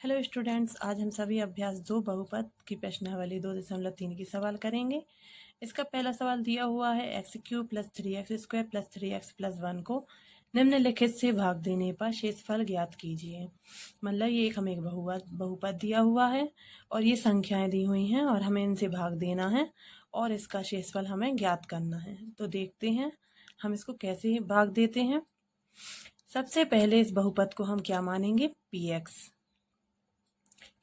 Hello students, आज हम सभी अभ्यास 2 बहुपद की प्रश्नावली 2.3 की सवाल करेंगे। इसका पहला सवाल दिया हुआ है x³ + 3x² + 3x + 1 को निम्नलिखित से भाग देने पर शेषफल ज्ञात कीजिए। मतलब ये हमें एक बहुपद दिया हुआ है और ये संख्याएं दी हुई हैं और हमें इनसे भाग देना है और इसका शेषफल हमें ज्ञात करना है। तो देखते हैं हम इसको कैसे भाग देते हैं। सबसे पहले इस बहुपद को हम क्या मानेंगे, px,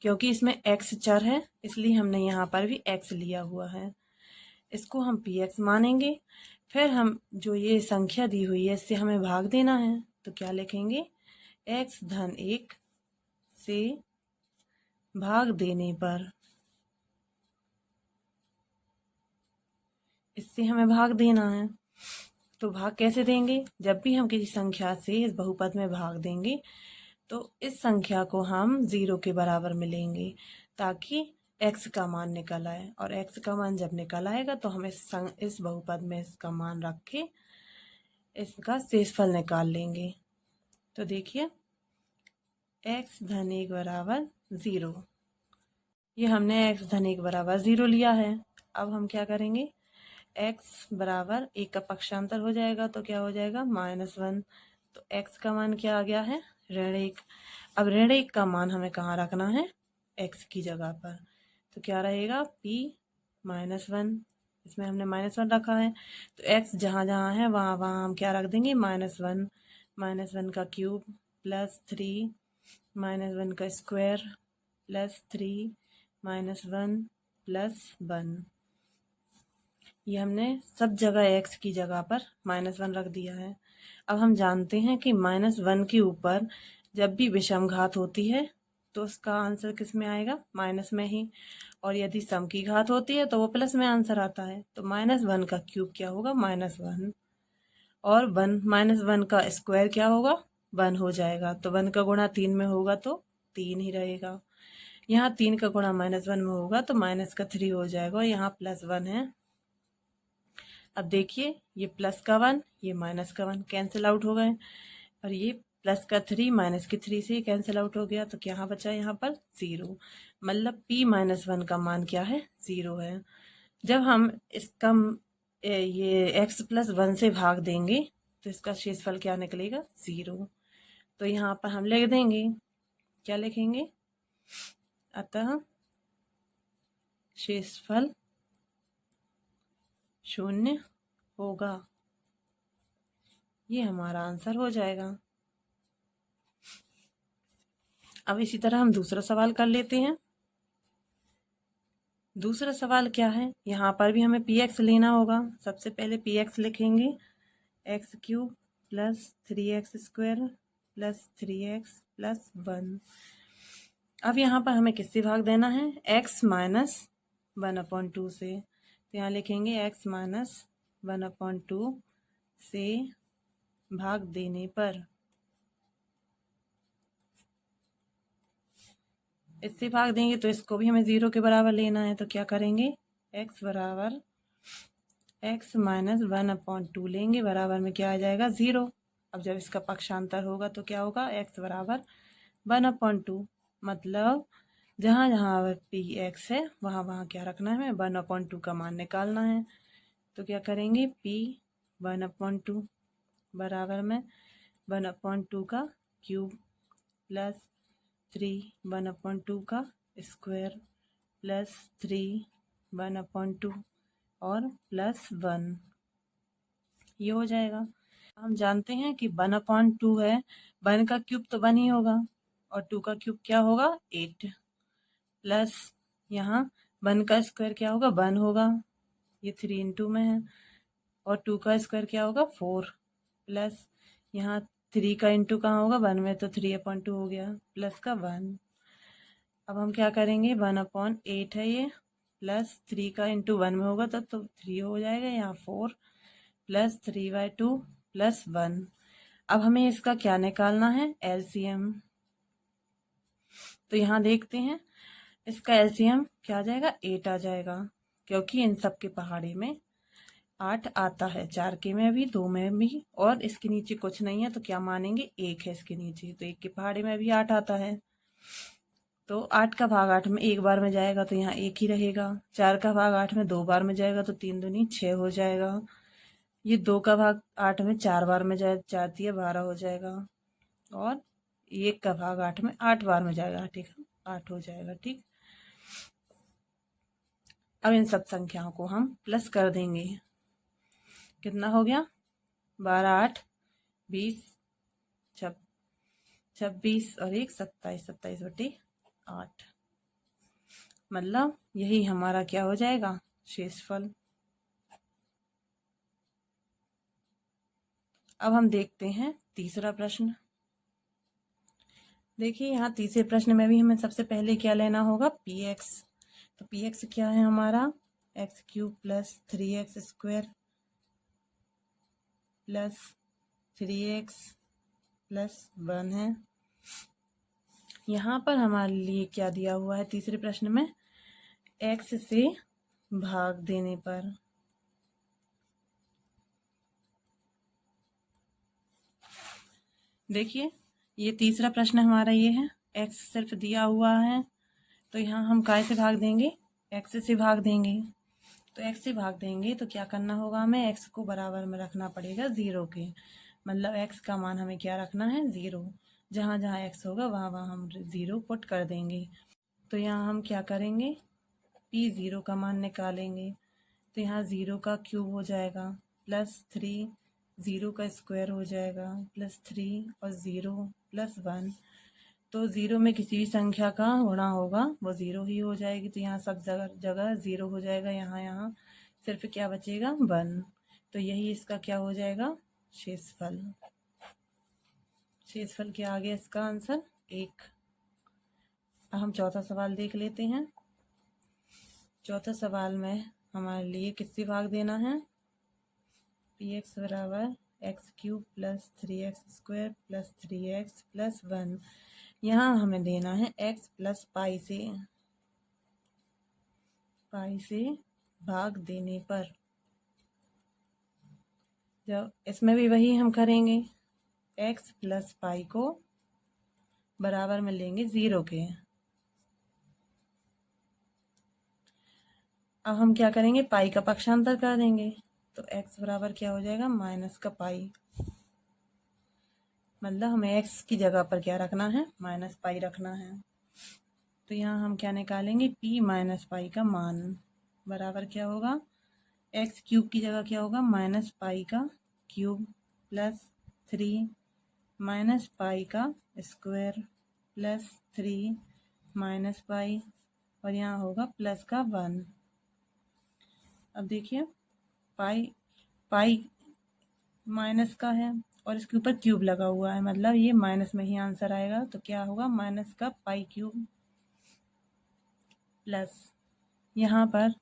क्योंकि इसमें x चर है इसलिए हमने यहाँ पर भी x लिया हुआ है। इसको हम px मानेंगे। फिर हम जो ये संख्या दी हुई है इससे हमें भाग देना है, तो क्या लिखेंगे, x-1 से भाग देने पर, इससे हमें भाग देना है। तो भाग कैसे देंगे, जब भी हम किसी संख्या से इस बहुपद में भाग देंगे तो इस संख्या को हम 0 के बराबर मिलेंगे ताकि x का मान निकल आए, और x का मान जब निकल आएगा तो हम इस बहुपद में इसका मान रख के इसका शेषफल निकाल लेंगे। तो देखिए x-1 बराबर 0, ये हमने x-1 बराबर 0 लिया है। अब हम क्या करेंगे, x बराबर 1 का पक्षांतर हो जाएगा तो क्या हो जाएगा, -1। तो x का मान क्या आ गया है, ऋण 1। अब ऋण 1 का मान हमें कहाँ रखना है, x की जगह पर। तो क्या रहेगा, p-1, इसमें हमने -1 रखा है तो x जहाँ जहाँ है वहाँ वहाँ हम क्या रख देंगे, -1। -1 का क्यूब +3, -1 का स्क्वायर +3, -1 +1। ये हमने सब जगह x की जगह पर -1 रख दिया है। अब हम जानते हैं कि -1 के ऊपर जब भी विषम घात होती है तो उसका आंसर किस में आएगा, माइनस में ही, और यदि सम की घात होती है तो वो प्लस में आंसर आता है। तो -1 का क्यूब क्या होगा, -1, और 1 का स्क्वायर क्या होगा, 1 हो जाएगा। तो 1 का गुणा 3 में होगा तो 3 ही रहेगा। यहाँ 3 का गुणा -1 में होगा तो -3 हो जाएगा, और यहाँ +1 है। अब देखिए ये प्लस का 1, ये माइनस का 1 कैंसिल आउट हो गए, और ये प्लस का 3 माइनस के 3 से कैंसिल आउट हो गया। तो क्या बचा यहाँ पर, 0। मतलब p-1 का मान क्या है, 0 है। जब हम इसका ये x+1 से भाग देंगे तो इसका शेषफल क्या निकलेगा, 0। तो यहाँ पर हम लिख देंगे, क्या लिखेंगे, अतः शेषफल 0 होगा। ये हमारा आंसर हो जाएगा। अब इसी तरह हम दूसरा सवाल कर लेते हैं। दूसरा सवाल क्या है, यहाँ पर भी हमें px लेना होगा। सबसे पहले px लिखेंगे, x³ + 3x² + 3x + 1। अब यहाँ पर हमें किससे भाग देना है, x - 1/2 से। तो यहाँ लिखेंगे x - 1/2 से भाग देने पर, इससे भाग देंगे तो इसको भी हमें 0 के बराबर लेना है। तो क्या करेंगे, x बराबर x - 1/2 लेंगे, बराबर में क्या आ जाएगा, 0। अब जब इसका पक्षांतर होगा तो क्या होगा, x बराबर 1/2। मतलब जहाँ जहाँ px है वहाँ वहाँ क्या रखना है, हमें 1/2 का मान निकालना है। तो क्या करेंगे, p 1/2 बराबर में 1/2 का क्यूब +3 1/2 का स्क्वायर +3 1/2 और +1, ये हो जाएगा। हम जानते हैं कि 1/2 है, 1 का क्यूब तो 1 ही होगा, और 2 का क्यूब क्या होगा, 8, प्लस यहाँ 1 का स्क्वायर क्या होगा, 1 होगा, ये 3 × में है, और 2 का स्क्वायर क्या होगा, 4, प्लस यहाँ 3 का इंटू कहाँ होगा, 1 में, तो 3/2 हो गया, प्लस का 1। अब हम क्या करेंगे, 1/8 है ये, प्लस 3 का इंटू 1 में होगा तो 3 हो जाएगा, यहाँ 4 प्लस 3/2 प्लस 1। अब हमें इसका क्या निकालना है, एलसीएम। तो यहाँ देखते हैं इसका एलसीएम क्या आ जाएगा, 8 आ जाएगा, क्योंकि इन सब के पहाड़े में 8 आता है, 4 के में भी, 2 में भी, और इसके नीचे कुछ नहीं है तो क्या मानेंगे, 1 है इसके नीचे, तो 1 के पहाड़े में भी 8 आता है। तो 8 का भाग 8 में एक बार में जाएगा तो यहाँ 1 ही रहेगा। 4 का भाग 8 में 2 बार में जाएगा तो 3 दूनी 6 हो जाएगा। ये 2 का भाग 8 में 4 बार में जाए, 4 तिया 12 हो जाएगा। और 1 का भाग 8 में 8 बार में जाएगा, ठीक है, 8 हो जाएगा। ठीक, अब इन सब संख्याओं को हम प्लस कर देंगे। कितना हो गया? 12 8 20 26 और 1 27, 27/8। मतलब यही हमारा क्या हो जाएगा? शेषफल। अब हम देखते हैं तीसरा प्रश्न। देखिए यहाँ तीसरे प्रश्न में भी हमें सबसे पहले क्या लेना होगा? px। तो px क्या है हमारा? x³ plus 3x² plus 3x plus 1 है। यहाँ पर हमारे लिए क्या दिया हुआ है तीसरे प्रश्न में? x से भाग देने पर। देखिए ये तीसरा प्रश्न हमारा ये है, x सिर्फ दिया हुआ है तो यहाँ हम काय से भाग देंगे? x से भाग देंगे। तो x से भाग देंगे तो क्या करना होगा? हमें x को बराबर में रखना पड़ेगा 0 के। मतलब x का मान हमें क्या रखना है? 0। जहाँ जहाँ x होगा वहाँ वहाँ हम 0 पुट कर देंगे। तो यहाँ हम क्या करेंगे? p0 का मान निकालेंगे। तो यहाँ 0 का क्यूब हो जाएगा प्लस 3, 0 का स्क्वायर हो जाएगा प्लस 3 और 0 प्लस 1। तो 0 में किसी भी संख्या का गुणा होगा वो 0 ही हो जाएगी। तो यहाँ सब जगह 0 हो जाएगा। यहाँ सिर्फ क्या बचेगा? 1। तो यही इसका क्या हो जाएगा? शेषफल। शेषफल क्या आ गया इसका आंसर? 1। अब हम चौथा सवाल देख लेते हैं। चौथे सवाल में हमारे लिए किससे भाग देना है? px बराबर x³ plus 3x² plus 3x plus 1। यहाँ हमें देना है x प्लस पाई से भाग देने पर। जब इसमें भी वही हम करेंगे, x प्लस पाई को बराबर में लेंगे 0 के। अब हम क्या करेंगे? पाई का पक्षांतर कर देंगे। तो x बराबर क्या हो जाएगा? माइनस का पाई। मतलब हमें x की जगह पर क्या रखना है? माइनस पाई रखना है। तो यहाँ हम क्या निकालेंगे? p माइनस पाई का मान बराबर क्या होगा? x³ की जगह क्या होगा? माइनस पाई का क्यूब प्लस 3 माइनस पाई का स्क्वायर प्लस 3 माइनस पाई और यहाँ होगा प्लस का 1। अब देखिए पाई माइनस का है और इसके ऊपर क्यूब लगा हुआ है, मतलब ये माइनस में ही आंसर आएगा। तो क्या होगा? माइनस का पाई क्यूब प्लस यहाँ पर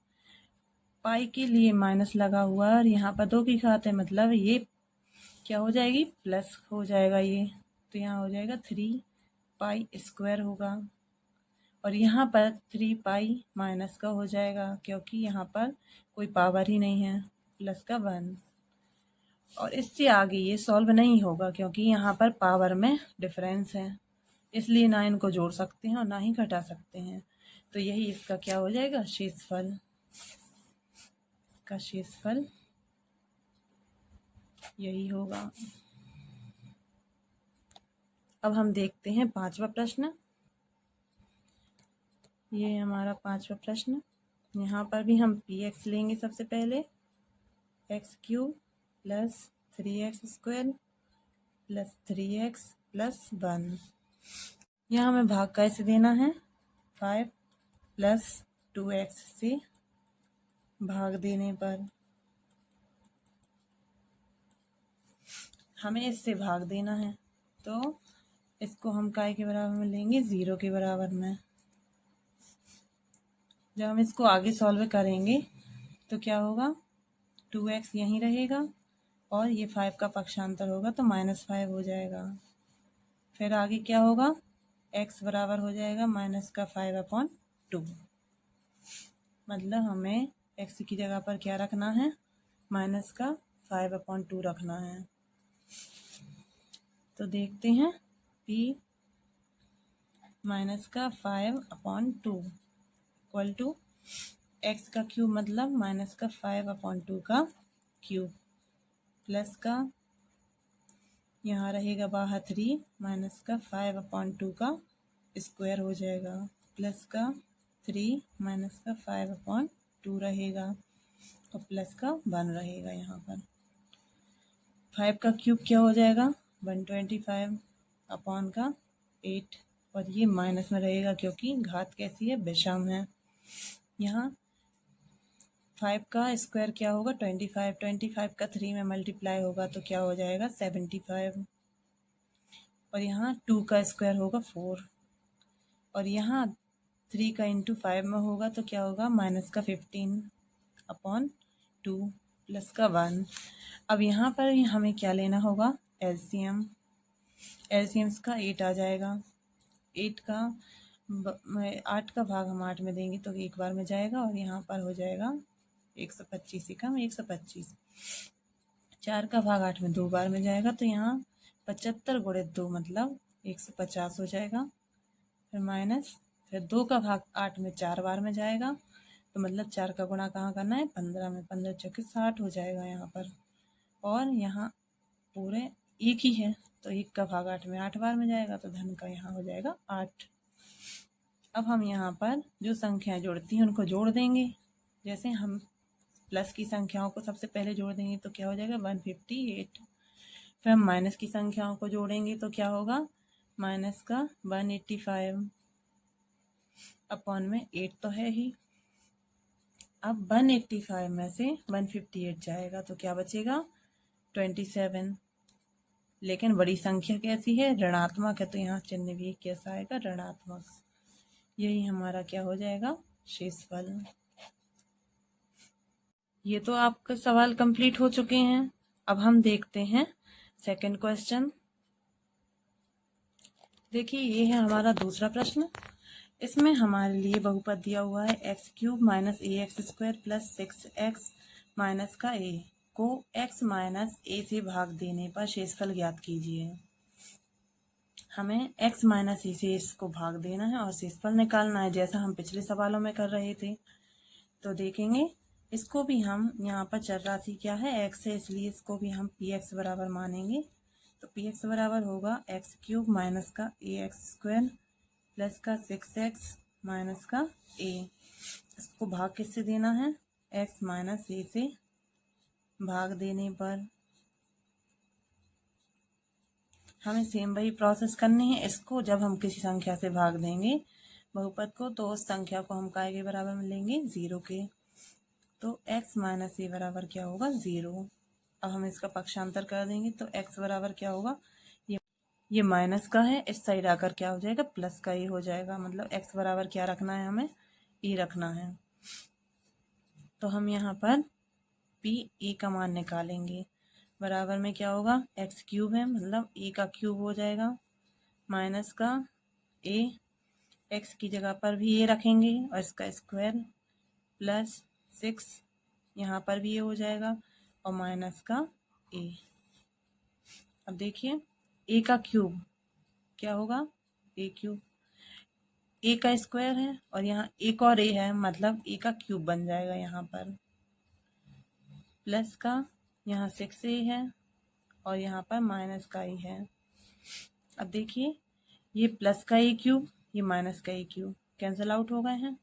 पाई के लिए माइनस लगा हुआ है और यहाँ पर 2 की घात है, मतलब ये क्या हो जाएगी? प्लस हो जाएगा ये। तो यहाँ हो जाएगा 3 पाई स्क्वायर होगा और यहाँ पर 3 पाई माइनस का हो जाएगा क्योंकि यहाँ पर कोई पावर ही नहीं है, प्लस का 1। और इससे आगे ये सॉल्व नहीं होगा क्योंकि यहाँ पर पावर में डिफरेंस है, इसलिए ना इनको जोड़ सकते हैं और ना ही घटा सकते हैं। तो यही इसका क्या हो जाएगा? शेषफल। इसका शेषफल यही होगा। अब हम देखते हैं पांचवा प्रश्न। ये हमारा पांचवा प्रश्न। यहाँ पर भी हम px लेंगे सबसे पहले, x³ plus 3x² plus 3x plus 1। यहाँ हमें भाग कैसे देना है? 5 प्लस 2x से भाग देने पर हमें इससे भाग देना है। तो इसको हम काय के बराबर में लेंगे? 0 के बराबर में। जब हम इसको आगे सॉल्व करेंगे तो क्या होगा? 2x यहीं रहेगा और ये 5 का पक्षांतर होगा तो -5 हो जाएगा। फिर आगे क्या होगा? x बराबर हो जाएगा माइनस का 5/2। मतलब हमें x की जगह पर क्या रखना है? माइनस का 5/2 रखना है। तो देखते हैं p माइनस का 5/2 इक्वल टू एक्स का क्यूब मतलब माइनस का 5/2 का क्यूब प्लस का यहाँ रहेगा बाहर 3 माइनस का 5/2 का स्क्वायर हो जाएगा प्लस का 3 माइनस का 5/2 रहेगा और प्लस का 1 रहेगा। यहाँ पर 5 का क्यूब क्या हो जाएगा 125 अपॉन का 8 और ये माइनस में रहेगा क्योंकि घात कैसी है विषम है। यहाँ 5 का स्क्वायर क्या होगा 25 का 3 में मल्टीप्लाई होगा तो क्या हो जाएगा 75 और यहाँ 2 का स्क्वायर होगा 4 और यहाँ 3 का इंटू 5 में होगा तो क्या होगा माइनस का 15/2 प्लस का 1। अब यहाँ पर हमें क्या लेना होगा एलसीएम का 8 आ जाएगा। 8 का भाग हम 8 में देंगे तो एक बार में जाएगा और यहाँ पर हो जाएगा 125 से कम 125। 4 का भाग 8 में 2 बार में जाएगा तो यहाँ 75 गुणित 2 मतलब 150 हो जाएगा। फिर माइनस फिर 2 का भाग 8 में 4 बार में जाएगा तो मतलब 4 का गुणा कहाँ करना है 15 में 15 चौके 60 हो जाएगा यहाँ पर। और यहाँ पूरे एक ही है तो 1 का भाग 8 में 8 बार में जाएगा तो धन का यहाँ हो जाएगा 8। अब हम यहाँ पर जो संख्याएं जोड़ती हैं उनको जोड़ देंगे। जैसे हम प्लस की संख्याओं को सबसे पहले जोड़ देंगे तो क्या हो जाएगा 158। फिर हम माइनस की संख्याओं को जोड़ेंगे तो क्या होगा माइनस का 185 अपॉन में 8 तो है ही। अब 185 में से 158 जाएगा तो क्या बचेगा 27। लेकिन बड़ी संख्या कैसी है ऋणात्मक है तो यहाँ चिन्ह भी कैसा आएगा ऋणात्मक। यही हमारा क्या हो जाएगा शेषफल। ये तो आपके सवाल कंप्लीट हो चुके हैं। अब हम देखते हैं सेकंड क्वेश्चन। देखिए ये है हमारा दूसरा प्रश्न। इसमें हमारे लिए बहुपद दिया हुआ है x³ minus ax² plus 6x minus का a को x माइनस a से भाग देने पर शेषफल ज्ञात कीजिए। हमें x माइनस a से इसको भाग देना है और शेषफल निकालना है जैसा हम पिछले सवालों में कर रहे थे। तो देखेंगे इसको भी हम यहाँ पर चर राशि क्या है x है इसलिए इसको भी हम px बराबर मानेंगे। तो px बराबर होगा x³ माइनस का ax² प्लस का 6x माइनस का a। इसको भाग किससे देना है x माइनस a से भाग देने पर हमें सेम वही प्रोसेस करनी है। इसको जब हम किसी संख्या से भाग देंगे बहुपद को तो उस संख्या को हम काय के बराबर में लेंगे 0 के। तो x माइनस a बराबर क्या होगा 0। अब हम इसका पक्षांतर कर देंगे तो x बराबर क्या होगा ये माइनस का है इस साइड आकर क्या हो जाएगा प्लस का a हो जाएगा। मतलब x बराबर क्या रखना है हमें a रखना है। तो हम यहाँ पर p a का मान निकालेंगे। बराबर में क्या होगा x³ है मतलब a का क्यूब हो जाएगा माइनस का a x की जगह पर भी a रखेंगे और इसका स्क्वायर प्लस 6 यहाँ पर भी ये हो जाएगा और माइनस का a। अब देखिए a का क्यूब क्या होगा a³ a का स्क्वायर है और यहाँ एक और a है मतलब a का क्यूब बन जाएगा यहाँ पर प्लस का यहाँ 6a है और यहाँ पर माइनस का a है। अब देखिए ये प्लस का a³ ये माइनस का a³ कैंसिल आउट हो गए हैं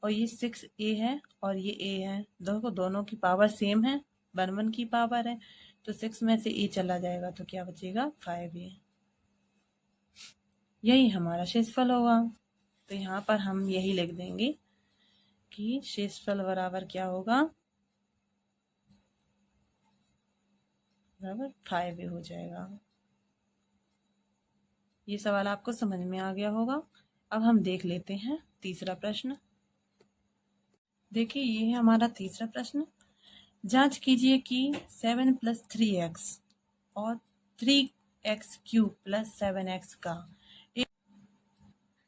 और ये 6a है और ये a है दोनों की पावर सेम है 1 की पावर है तो 6 में से a चला जाएगा तो क्या बचेगा 5a। यही हमारा शेषफल होगा। तो यहाँ पर हम यही लिख देंगे कि शेषफल बराबर क्या होगा बराबर 5a हो जाएगा। ये सवाल आपको समझ में आ गया होगा। अब हम देख लेते हैं तीसरा प्रश्न। देखिए ये है हमारा तीसरा प्रश्न। जांच कीजिए कि 7 + 3x और 3x³ + 7x का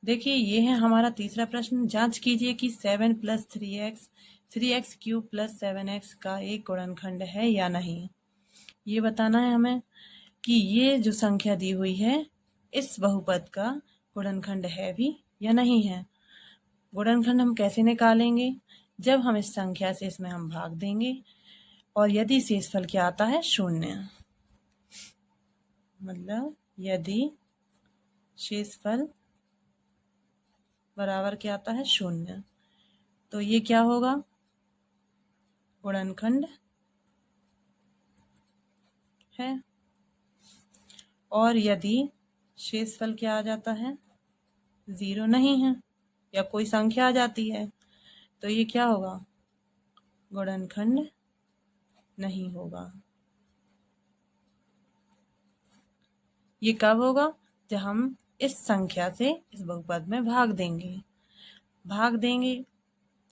देखिए ये है हमारा तीसरा प्रश्न। जांच कीजिए कि 7 + 3x 3x³ + 7x का एक गुणनखंड है या नहीं। ये बताना है हमें कि ये जो संख्या दी हुई है इस बहुपद का गुणनखंड है भी या नहीं है। गुणनखंड हम कैसे निकालेंगे, जब हम इस संख्या से इसमें हम भाग देंगे और यदि शेषफल क्या आता है, शून्य। मतलब यदि शेषफल बराबर क्या आता है, शून्य, तो ये क्या होगा, गुणनखंड है। और यदि शेषफल क्या आ जाता है, 0 नहीं है या कोई संख्या आ जाती है, तो ये क्या होगा, गुणनखंड नहीं होगा। ये कब होगा, जब हम इस संख्या से इस बहुपद में भाग देंगे।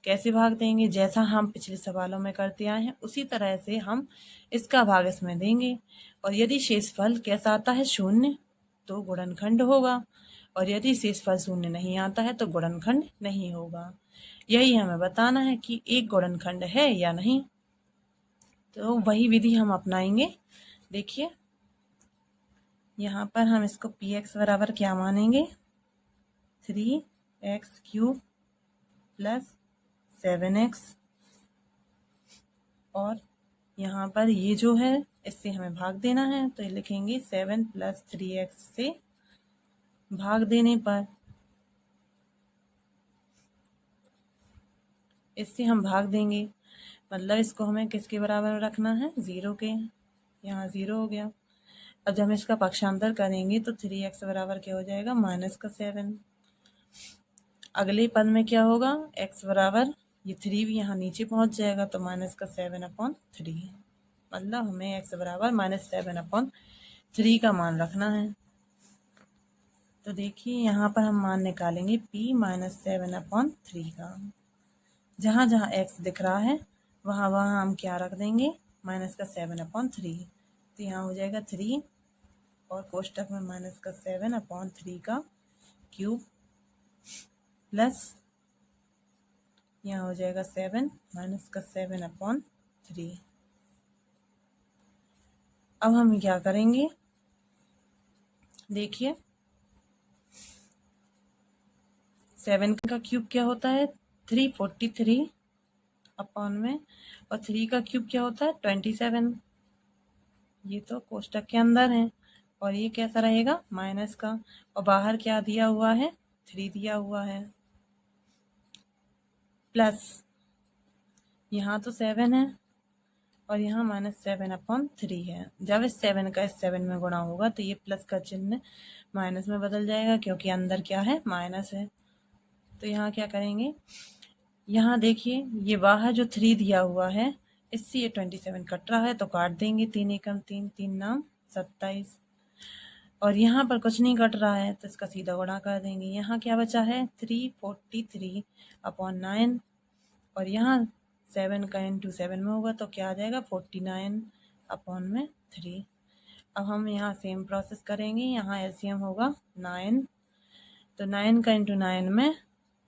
कैसे भाग देंगे, जैसा हम पिछले सवालों में करते आए हैं उसी तरह से हम इसका भाग इसमें देंगे। और यदि शेषफल कैसा आता है, शून्य, तो गुणनखंड होगा। और यदि शेषफल शून्य नहीं आता है तो गुणनखंड नहीं होगा। यही हमें बताना है कि एक गुणनखंड है या नहीं। तो वही विधि हम अपनाएंगे। देखिए यहाँ पर हम इसको px बराबर क्या मानेंगे, 3x³ प्लस 7x, और यहाँ पर ये जो है इससे हमें भाग देना है, तो ये लिखेंगे 7 + 3x से भाग देने पर इससे हम भाग देंगे, मतलब इसको हमें किसके बराबर रखना है, 0 के। यहाँ 0 हो गया। अब जब हम इसका पक्षांतर करेंगे तो 3x बराबर क्या हो जाएगा, -7। अगले पद में क्या होगा, x बराबर, ये 3 भी यहाँ नीचे पहुँच जाएगा तो -7/3। मतलब हमें x बराबर -7/3 का मान रखना है। तो देखिए यहाँ पर हम मान निकालेंगे p -7/3 का। जहाँ जहाँ x दिख रहा है वहाँ वहाँ हम क्या रख देंगे, -7/3। तो यहाँ हो जाएगा 3 और कोष्टक में -7/3 का क्यूब प्लस यहाँ हो जाएगा 7 -7/3। अब हम क्या करेंगे, देखिए 7 का क्यूब क्या होता है, 343 अपॉन में, और 3 का क्यूब क्या होता है, 27। ये तो कोष्टक के अंदर है। और ये कैसा रहेगा, माइनस का, और बाहर क्या दिया हुआ है, 3 दिया हुआ है, प्लस यहाँ तो 7 है और यहाँ -7/3 है। जब इस 7 का इस 7 में गुणा होगा तो ये प्लस का चिन्ह माइनस में बदल जाएगा, क्योंकि अंदर क्या है, माइनस है। तो यहाँ क्या करेंगे, यहाँ देखिए ये बाहर जो 3 दिया हुआ है इससे ये 27 कट रहा है तो काट देंगे, 3 एकम 3, 3 नाम 27। और यहाँ पर कुछ नहीं कट रहा है तो इसका सीधा गुणा कर देंगे। यहाँ क्या बचा है, 343/9, और यहाँ 7 का इंटू 7 में होगा तो क्या आ जाएगा, 49/3। अब हम यहाँ सेम प्रोसेस करेंगे। यहाँ एलसीएम होगा 9, तो 9 का इंटू 9 में,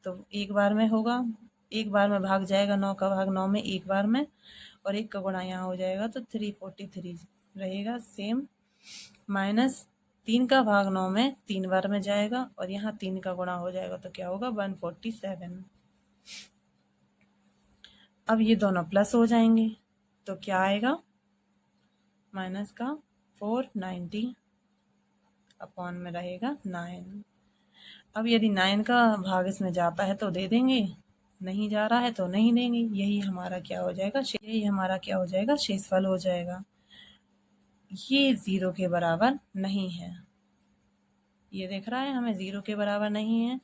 तो एक बार में होगा, एक बार में भाग जाएगा, 9 का भाग 9 में एक बार में, और 1 का गुणा यहाँ हो जाएगा तो 343 रहेगा सेम। माइनस 3 का भाग 9 में 3 बार में जाएगा, और यहाँ 3 का गुणा हो जाएगा तो क्या होगा, 147। अब ये दोनों प्लस हो जाएंगे तो क्या आएगा, माइनस का 490 अपॉन में रहेगा 9। अब यदि 9 का भाग इसमें जाता है तो दे देंगे, नहीं जा रहा है तो नहीं देंगे। यही हमारा क्या हो जाएगा, शेषफल हो जाएगा। ये 0 के बराबर नहीं है, ये देख रहा है हमें 0 के बराबर नहीं है,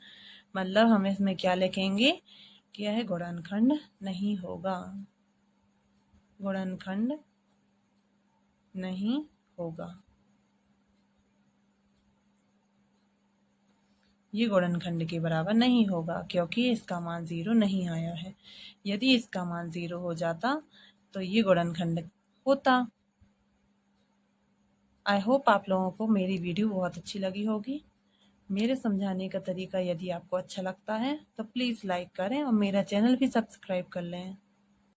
मतलब हम इसमें क्या लिखेंगे, क्या है, गुणनखंड नहीं होगा, गुणनखंड नहीं होगा। ये गुणनखंड के बराबर नहीं होगा क्योंकि इसका मान 0 नहीं आया है। यदि इसका मान 0 हो जाता तो ये गुणनखंड होता। आई होप आप लोगों को मेरी वीडियो बहुत अच्छी लगी होगी। मेरे समझाने का तरीका यदि आपको अच्छा लगता है तो प्लीज़ लाइक करें और मेरा चैनल भी सब्सक्राइब कर लें।